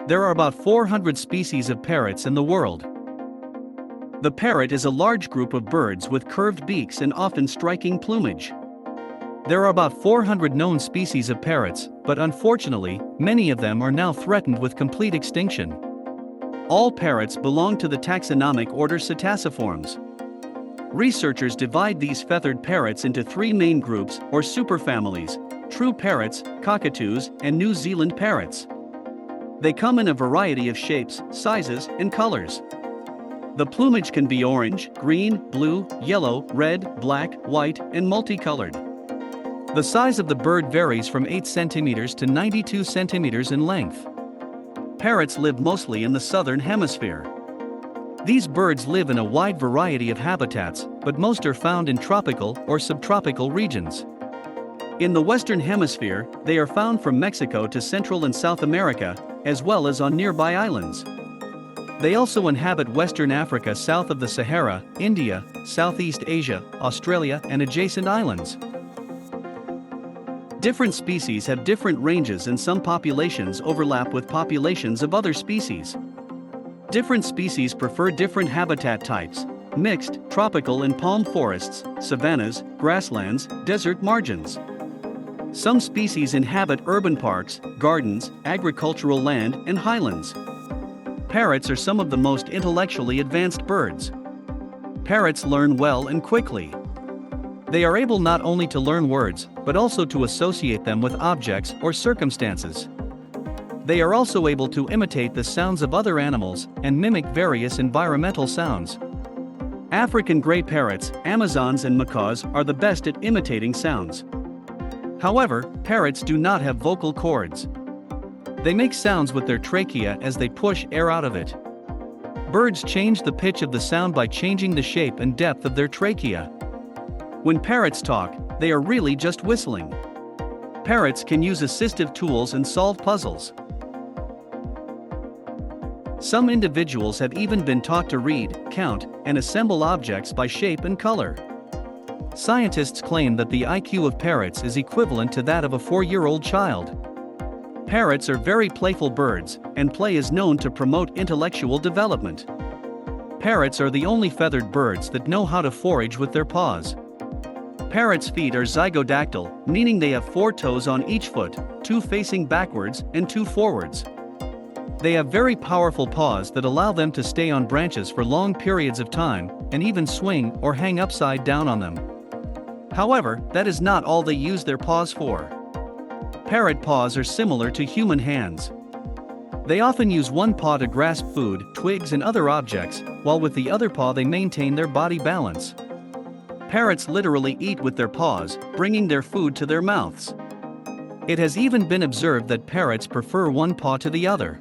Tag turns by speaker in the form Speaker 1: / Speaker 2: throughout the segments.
Speaker 1: There are about 400 species of parrots in the world. The parrot is a large group of birds with curved beaks and often striking plumage. There are about 400 known species of parrots, but unfortunately, many of them are now threatened with complete extinction. All parrots belong to the taxonomic order Psittaciformes. Researchers divide these feathered parrots into three main groups or superfamilies: true parrots, cockatoos, and New Zealand parrots. They come in a variety of shapes, sizes, and colors. The plumage can be orange, green, blue, yellow, red, black, white, and multicolored. The size of the bird varies from 8 centimeters to 92 centimeters in length. Parrots live mostly in the southern hemisphere. These birds live in a wide variety of habitats, but most are found in tropical or subtropical regions. In the western hemisphere, they are found from Mexico to Central and South America, as well as on nearby islands. They also inhabit Western Africa south of the Sahara, India, Southeast Asia, Australia, and adjacent islands. Different species have different ranges, and some populations overlap with populations of other species. Different species prefer different habitat types: mixed, tropical and palm forests, savannas, grasslands, desert margins. Some species inhabit urban parks, gardens, agricultural land, and highlands. Parrots are some of the most intellectually advanced birds. Parrots learn well and quickly. They are able not only to learn words, but also to associate them with objects or circumstances. They are also able to imitate the sounds of other animals and mimic various environmental sounds. African gray parrots, Amazons, and macaws are the best at imitating sounds. However, parrots do not have vocal cords. They make sounds with their trachea as they push air out of it. Birds change the pitch of the sound by changing the shape and depth of their trachea. When parrots talk, they are really just whistling. Parrots can use assistive tools and solve puzzles. Some individuals have even been taught to read, count, and assemble objects by shape and color. Scientists claim that the IQ of parrots is equivalent to that of a 4-year-old child. Parrots are very playful birds, and play is known to promote intellectual development. Parrots are the only feathered birds that know how to forage with their paws. Parrots' feet are zygodactyl, meaning they have 4 toes on each foot, 2 facing backwards and 2 forwards. They have very powerful paws that allow them to stay on branches for long periods of time, and even swing or hang upside down on them. However, that is not all they use their paws for. Parrot paws are similar to human hands. They often use one paw to grasp food, twigs, and other objects, while with the other paw they maintain their body balance. Parrots literally eat with their paws, bringing their food to their mouths. It has even been observed that parrots prefer one paw to the other.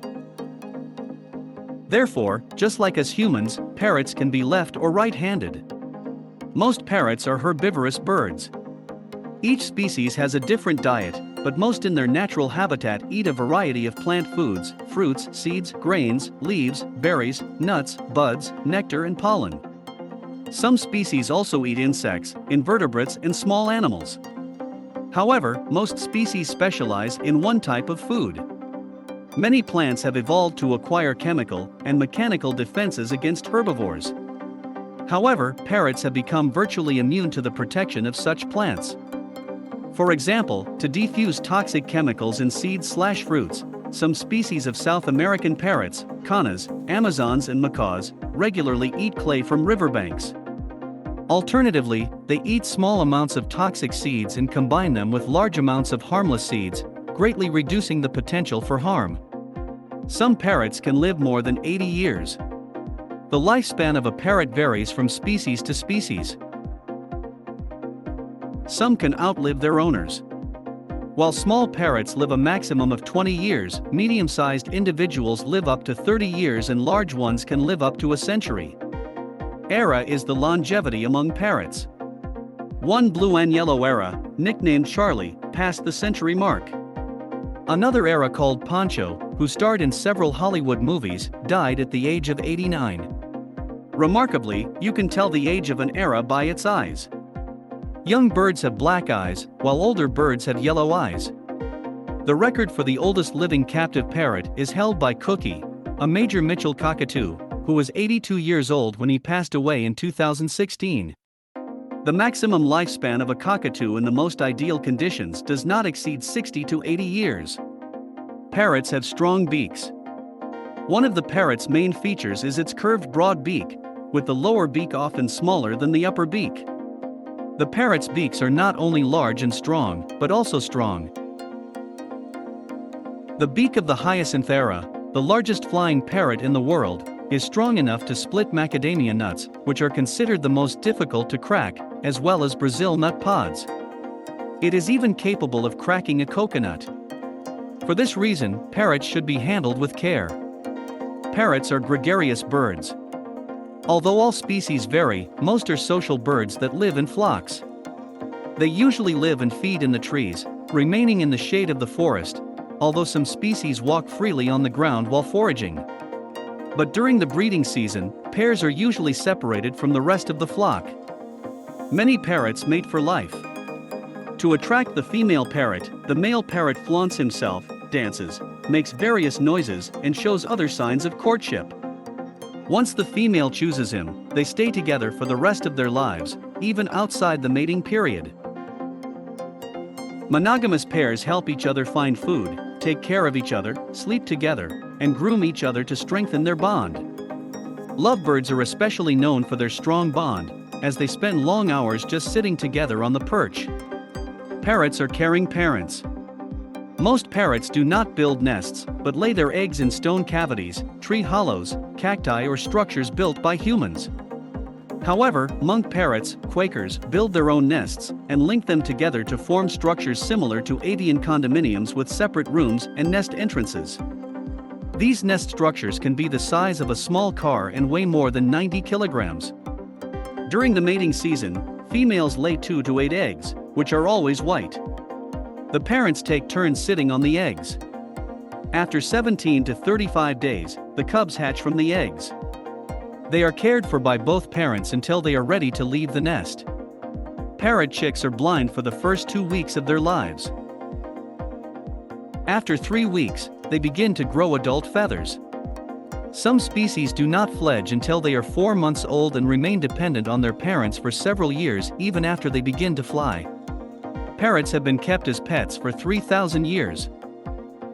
Speaker 1: Therefore, just like us humans, parrots can be left or right-handed. Most parrots are herbivorous birds. Each species has a different diet, but most in their natural habitat eat a variety of plant foods: fruits, seeds, grains, leaves, berries, nuts, buds, nectar, and pollen. Some species also eat insects, invertebrates, and small animals. However, most species specialize in one type of food. Many plants have evolved to acquire chemical and mechanical defenses against herbivores. However, parrots have become virtually immune to the protection of such plants. For example, to defuse toxic chemicals in seeds/fruits, some species of South American parrots, canas, Amazons, and macaws, regularly eat clay from riverbanks. Alternatively, they eat small amounts of toxic seeds and combine them with large amounts of harmless seeds, greatly reducing the potential for harm. Some parrots can live more than 80 years. The lifespan of a parrot varies from species to species. Some can outlive their owners. While small parrots live a maximum of 20 years, medium-sized individuals live up to 30 years and large ones can live up to a century. Era is the longevity among parrots. One blue and yellow era, nicknamed Charlie, passed the century mark. Another era called Poncho, who starred in several Hollywood movies, died at the age of 89. Remarkably, you can tell the age of an era by its eyes. Young birds have black eyes, while older birds have yellow eyes. The record for the oldest living captive parrot is held by Cookie, a Major Mitchell cockatoo, who was 82 years old when he passed away in 2016. The maximum lifespan of a cockatoo in the most ideal conditions does not exceed 60 to 80 years. Parrots have strong beaks. One of the parrot's main features is its curved broad beak, with the lower beak often smaller than the upper beak. The parrot's beaks are not only large and strong, but also strong. The beak of the Hyacinthera, the largest flying parrot in the world, is strong enough to split macadamia nuts, which are considered the most difficult to crack, as well as Brazil nut pods. It is even capable of cracking a coconut. For this reason, parrots should be handled with care. Parrots are gregarious birds. Although all species vary, most are social birds that live in flocks. They usually live and feed in the trees, remaining in the shade of the forest, although some species walk freely on the ground while foraging. But during the breeding season, pairs are usually separated from the rest of the flock. Many parrots mate for life. To attract the female parrot, the male parrot flaunts himself, dances, makes various noises, and shows other signs of courtship. Once the female chooses him, they stay together for the rest of their lives, even outside the mating period. Monogamous pairs help each other find food, take care of each other, sleep together, and groom each other to strengthen their bond. Lovebirds are especially known for their strong bond, as they spend long hours just sitting together on the perch. Parrots are caring parents. Most parrots do not build nests, but lay their eggs in stone cavities, tree hollows, cacti, or structures built by humans. However, monk parrots, Quakers, build their own nests and link them together to form structures similar to avian condominiums with separate rooms and nest entrances. These nest structures can be the size of a small car and weigh more than 90 kilograms. During the mating season, females lay 2 to 8 eggs, which are always white. The parents take turns sitting on the eggs. After 17 to 35 days, the cubs hatch from the eggs. They are cared for by both parents until they are ready to leave the nest. Parrot chicks are blind for the first 2 weeks of their lives. After 3 weeks, they begin to grow adult feathers. Some species do not fledge until they are 4 months old and remain dependent on their parents for several years even after they begin to fly. Parrots have been kept as pets for 3,000 years.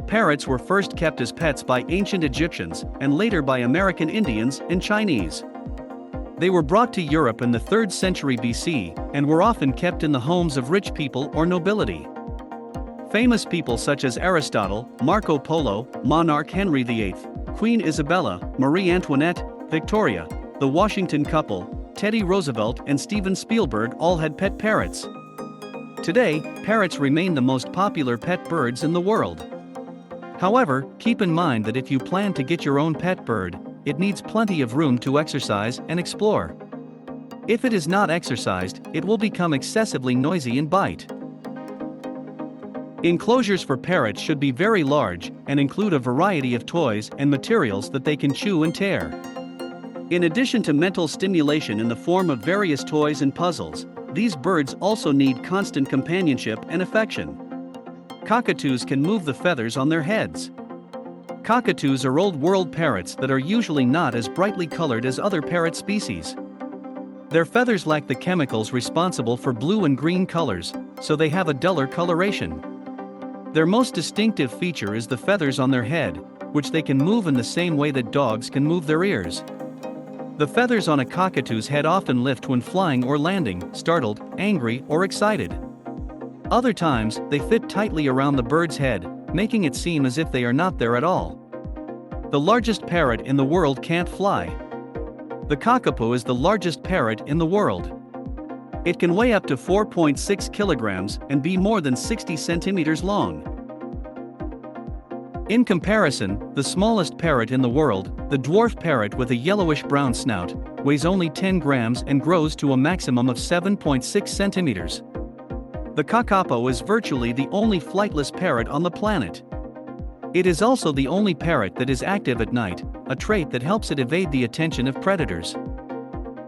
Speaker 1: Parrots were first kept as pets by ancient Egyptians and later by American Indians and Chinese. They were brought to Europe in the 3rd century BC and were often kept in the homes of rich people or nobility. Famous people such as Aristotle, Marco Polo, monarch Henry VIII, Queen Isabella, Marie Antoinette, Victoria, the Washington couple, Teddy Roosevelt, and Steven Spielberg all had pet parrots. Today, parrots remain the most popular pet birds in the world. However, keep in mind that if you plan to get your own pet bird, it needs plenty of room to exercise and explore. If it is not exercised, it will become excessively noisy and bite. Enclosures for parrots should be very large and include a variety of toys and materials that they can chew and tear. In addition to mental stimulation in the form of various toys and puzzles, these birds also need constant companionship and affection. Cockatoos can move the feathers on their heads. Cockatoos are old world parrots that are usually not as brightly colored as other parrot species. Their feathers lack the chemicals responsible for blue and green colors, so they have a duller coloration. Their most distinctive feature is the feathers on their head, which they can move in the same way that dogs can move their ears. The feathers on a cockatoo's head often lift when flying or landing, startled, angry, or excited. Other times, they fit tightly around the bird's head, making it seem as if they are not there at all. The largest parrot in the world can't fly. The kakapo is the largest parrot in the world. It can weigh up to 4.6 kilograms and be more than 60 centimeters long. In comparison, the smallest parrot in the world, the dwarf parrot with a yellowish-brown snout, weighs only 10 grams and grows to a maximum of 7.6 centimeters. The kakapo is virtually the only flightless parrot on the planet. It is also the only parrot that is active at night, a trait that helps it evade the attention of predators.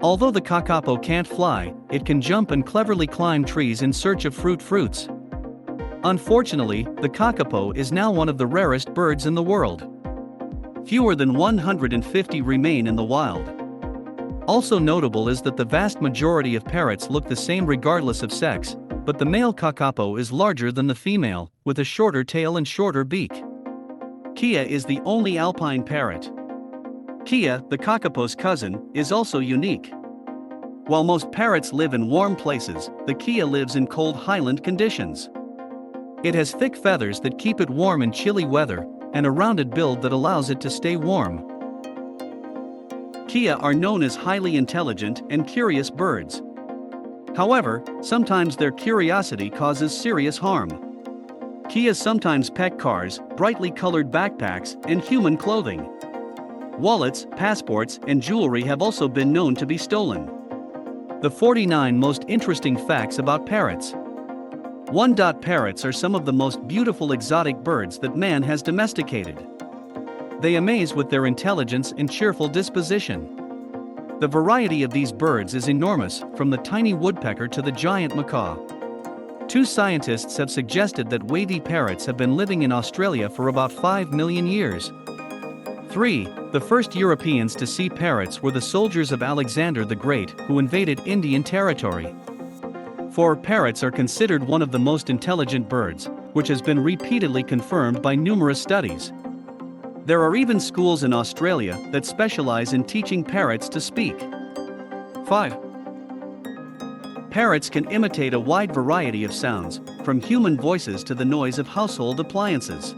Speaker 1: Although the kakapo can't fly, it can jump and cleverly climb trees in search of fruits. Unfortunately, the kakapo is now one of the rarest birds in the world. Fewer than 150 remain in the wild. Also notable is that the vast majority of parrots look the same regardless of sex, but the male kakapo is larger than the female, with a shorter tail and shorter beak. Kia is the only alpine parrot. Kia, the kakapo's cousin, is also unique. While most parrots live in warm places, the Kia lives in cold highland conditions. It has thick feathers that keep it warm in chilly weather, and a rounded build that allows it to stay warm. Kia are known as highly intelligent and curious birds. However, sometimes their curiosity causes serious harm. Kias sometimes peck cars, brightly colored backpacks, and human clothing. Wallets, passports, and jewelry have also been known to be stolen. The 49 most interesting facts about parrots. 1. Parrots are some of the most beautiful exotic birds that man has domesticated. They amaze with their intelligence and cheerful disposition. The variety of these birds is enormous, from the tiny woodpecker to the giant macaw. 2 scientists have suggested that wavy parrots have been living in Australia for about 5 million years. 3. The first Europeans to see parrots were the soldiers of Alexander the Great, who invaded Indian territory. 4. Parrots are considered one of the most intelligent birds, which has been repeatedly confirmed by numerous studies. There are even schools in Australia that specialize in teaching parrots to speak. 5. Parrots can imitate a wide variety of sounds, from human voices to the noise of household appliances.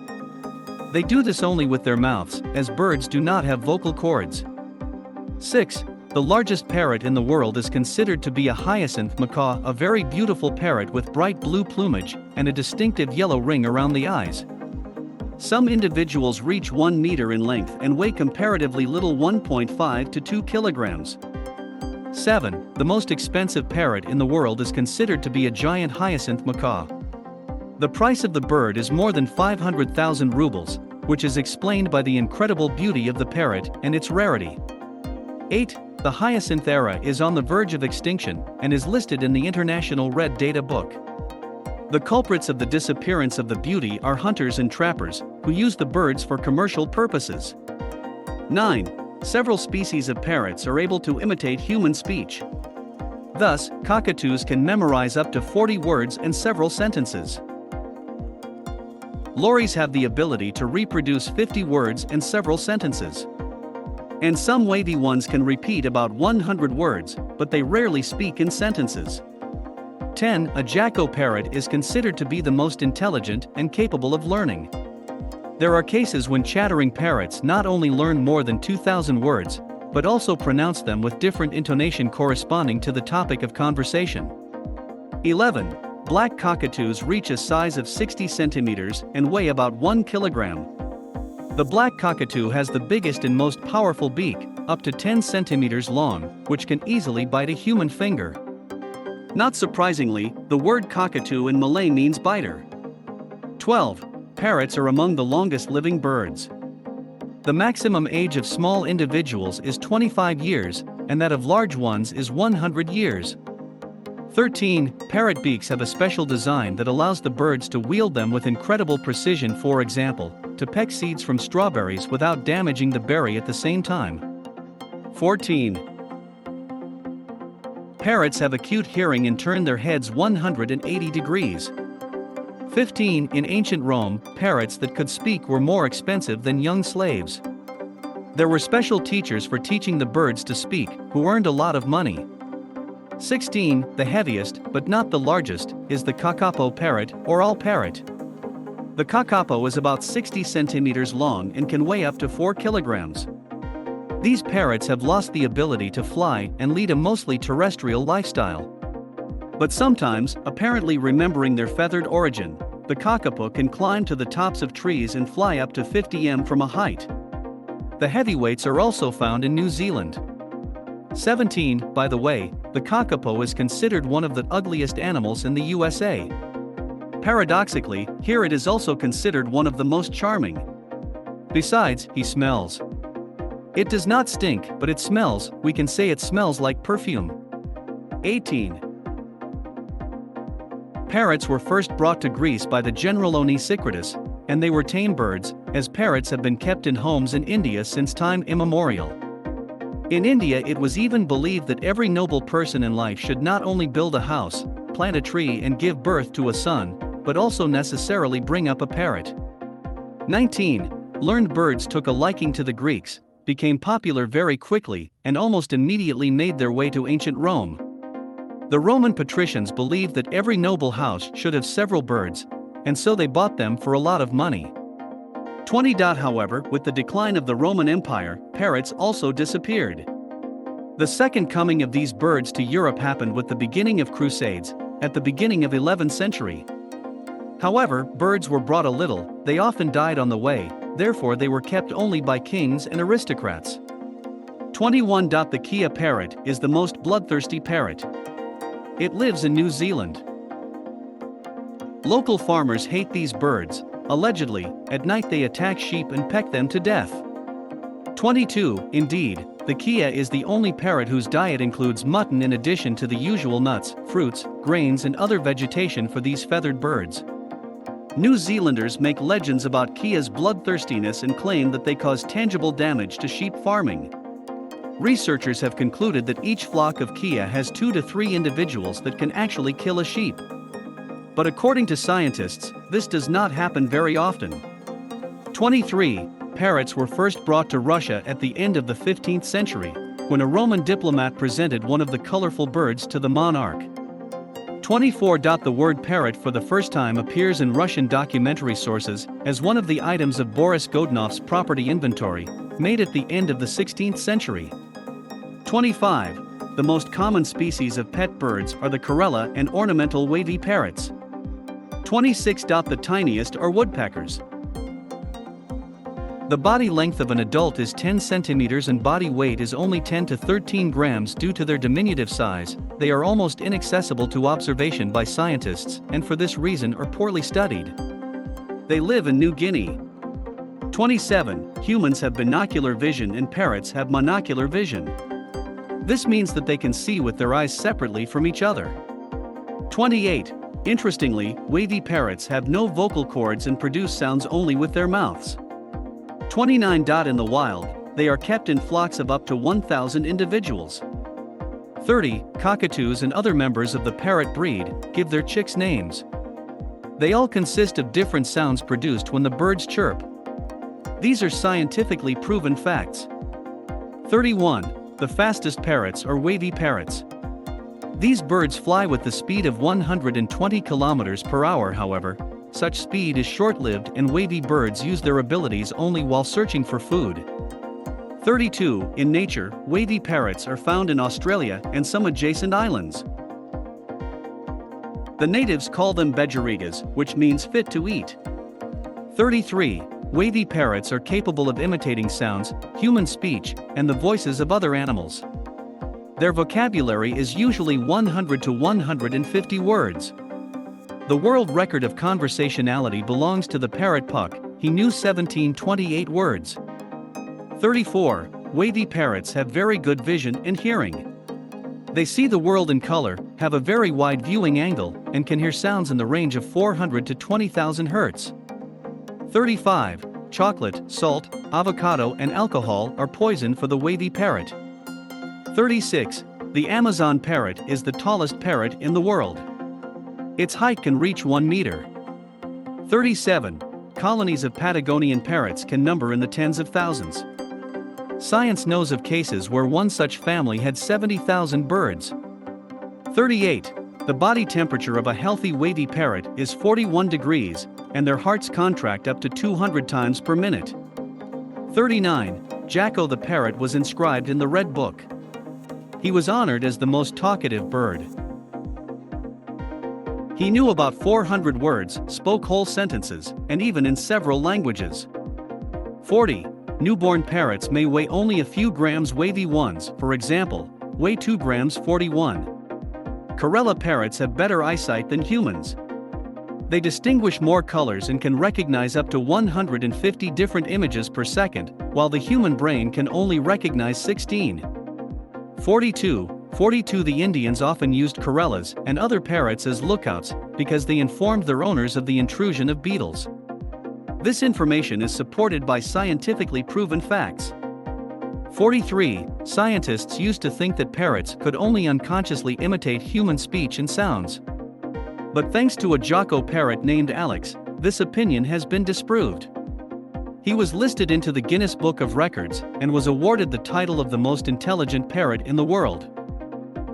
Speaker 1: They do this only with their mouths, as birds do not have vocal cords. 6. The largest parrot in the world is considered to be a hyacinth macaw, a very beautiful parrot with bright blue plumage and a distinctive yellow ring around the eyes. Some individuals reach 1 meter in length and weigh comparatively little, 1.5 to 2 kilograms. 7. The most expensive parrot in the world is considered to be a giant hyacinth macaw. The price of the bird is more than 500,000 rubles, which is explained by the incredible beauty of the parrot and its rarity. 8. The hyacinth era is on the verge of extinction and is listed in the International Red Data Book. The culprits of the disappearance of the beauty are hunters and trappers, who use the birds for commercial purposes. 9. Several species of parrots are able to imitate human speech. Thus, cockatoos can memorize up to 40 words and several sentences. Lories have the ability to reproduce 50 words and several sentences. And some wavy ones can repeat about 100 words, but they rarely speak in sentences. 10. A Jacko parrot is considered to be the most intelligent and capable of learning. There are cases when chattering parrots not only learn more than 2,000 words, but also pronounce them with different intonation corresponding to the topic of conversation. 11. Black cockatoos reach a size of 60 centimeters and weigh about 1 kilogram. The black cockatoo has the biggest and most powerful beak, up to 10 centimeters long, which can easily bite a human finger. Not surprisingly, the word cockatoo in Malay means biter. 12. Parrots are among the longest living birds. The maximum age of small individuals is 25 years, and that of large ones is 100 years. 13. Parrot beaks have a special design that allows the birds to wield them with incredible precision, for example, to peck seeds from strawberries without damaging the berry at the same time. 14. Parrots have acute hearing and turn their heads 180 degrees. 15. In ancient Rome, parrots that could speak were more expensive than young slaves. There were special teachers for teaching the birds to speak, who earned a lot of money. 16. The heaviest, but not the largest, is the kakapo parrot, or owl parrot. The kakapo is about 60 centimeters long and can weigh up to 4 kilograms. These parrots have lost the ability to fly and lead a mostly terrestrial lifestyle. But sometimes, apparently remembering their feathered origin, the kakapo can climb to the tops of trees and fly up to 50 m from a height. The heavyweights are also found in New Zealand. 17. By the way, the kakapo is considered one of the ugliest animals in the USA. Paradoxically, here it is also considered one of the most charming. Besides, he smells. It does not stink, but it smells, we can say it smells like perfume. 18. Parrots were first brought to Greece by the Generalone Secretus, and they were tame birds, as parrots have been kept in homes in India since time immemorial. In India, it was even believed that every noble person in life should not only build a house, plant a tree and give birth to a son, but also necessarily bring up a parrot. 19. Learned birds took a liking to the Greeks, became popular very quickly, and almost immediately made their way to ancient Rome. The Roman patricians believed that every noble house should have several birds, and so they bought them for a lot of money. 20. However, with the decline of the Roman Empire, parrots also disappeared. The second coming of these birds to Europe happened with the beginning of Crusades, at the beginning of 11th century. However, birds were brought a little, they often died on the way, therefore they were kept only by kings and aristocrats. 21. The Kea parrot is the most bloodthirsty parrot. It lives in New Zealand. Local farmers hate these birds. Allegedly, at night they attack sheep and peck them to death. 22. Indeed, the Kea is the only parrot whose diet includes mutton in addition to the usual nuts, fruits, grains and other vegetation for these feathered birds. New Zealanders make legends about Kea's bloodthirstiness and claim that they cause tangible damage to sheep farming. Researchers have concluded that each flock of Kea has 2 to 3 individuals that can actually kill a sheep. But according to scientists, this does not happen very often. 23. Parrots were first brought to Russia at the end of the 15th century, when a Roman diplomat presented one of the colorful birds to the monarch. 24. The word parrot for the first time appears in Russian documentary sources as one of the items of Boris Godunov's property inventory, made at the end of the 16th century. 25. The most common species of pet birds are the Corella and ornamental wavy parrots. 26. The tiniest are woodpeckers. The body length of an adult is 10 centimeters and body weight is only 10 to 13 grams due to their diminutive size. They are almost inaccessible to observation by scientists and for this reason are poorly studied. They live in New Guinea. 27. Humans have binocular vision and parrots have monocular vision. This means that they can see with their eyes separately from each other. 28. Interestingly, wavy parrots have no vocal cords and produce sounds only with their mouths. 29. In the wild, they are kept in flocks of up to 1,000 individuals. 30. Cockatoos and other members of the parrot breed give their chicks names. They all consist of different sounds produced when the birds chirp. These are scientifically proven facts. 31. The fastest parrots are wavy parrots. These birds fly with the speed of 120 kilometers per hour. However, such speed is short-lived and wavy birds use their abilities only while searching for food. 32. In nature, wavy parrots are found in Australia and some adjacent islands. The natives call them bedgerigas, which means fit to eat. 33. Wavy parrots are capable of imitating sounds, human speech, and the voices of other animals. Their vocabulary is usually 100 to 150 words. The world record of conversationality belongs to the parrot Puck. He knew 1728 words. 34. Wavy parrots have very good vision and hearing. They see the world in color, have a very wide viewing angle, and can hear sounds in the range of 400 to 20,000 Hz. 35. Chocolate, salt, avocado and alcohol are poison for the wavy parrot. 36. The Amazon parrot is the tallest parrot in the world. Its height can reach 1 meter. 37. Colonies of Patagonian parrots can number in the tens of thousands. Science knows of cases where one such family had 70,000 birds. 38. The body temperature of a healthy wavy parrot is 41 degrees, and their hearts contract up to 200 times per minute. 39. Jacko the parrot was inscribed in the Red Book. He was honored as the most talkative bird. He knew about 400 words, spoke whole sentences, and even in several languages. 40. Newborn parrots may weigh only a few grams. Wavy ones, for example, weigh 2 grams 41. Corella parrots have better eyesight than humans. They distinguish more colors and can recognize up to 150 different images per second, while the human brain can only recognize 16. 42. 42. The Indians often used corellas and other parrots as lookouts because they informed their owners of the intrusion of beetles. This information is supported by scientifically proven facts. 43. Scientists used to think that parrots could only unconsciously imitate human speech and sounds. But thanks to a Jocko parrot named Alex, this opinion has been disproved. He was listed into the Guinness Book of Records and was awarded the title of the most intelligent parrot in the world.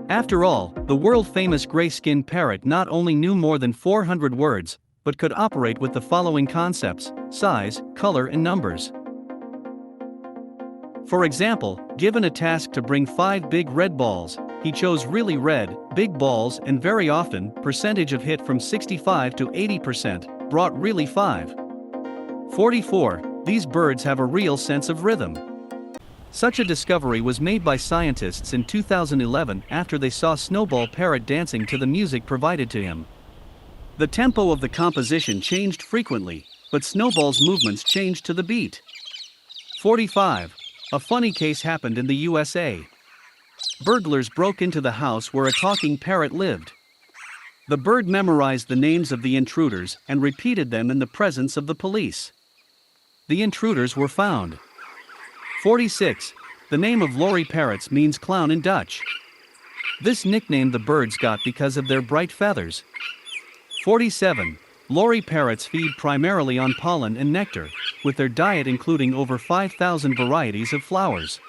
Speaker 1: After all, the world-famous gray-skinned parrot not only knew more than 400 words, but could operate with the following concepts: size, color and numbers. For example, given a task to bring 5 big red balls, he chose really red, big balls and very often, percentage of hit from 65 to 80%, brought really 5. 44. These birds have a real sense of rhythm. Such a discovery was made by scientists in 2011 after they saw Snowball parrot dancing to the music provided to him. The tempo of the composition changed frequently, but Snowball's movements changed to the beat. 45. A funny case happened in the USA. Burglars broke into the house where a talking parrot lived. The bird memorized the names of the intruders and repeated them in the presence of the police. The intruders were found. 46. The name of Lorry parrots means clown in Dutch. This nickname the birds got because of their bright feathers. 47. Lorry parrots feed primarily on pollen and nectar, with their diet including over 5,000 varieties of flowers.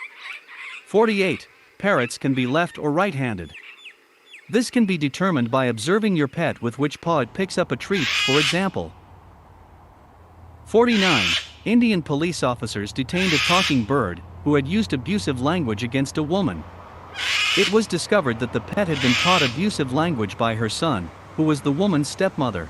Speaker 1: 48. Parrots can be left or right-handed. This can be determined by observing your pet with which paw it picks up a treat, for example. 49. Indian police officers detained a talking bird who had used abusive language against a woman. It was discovered that the pet had been taught abusive language by her son, who was the woman's stepmother.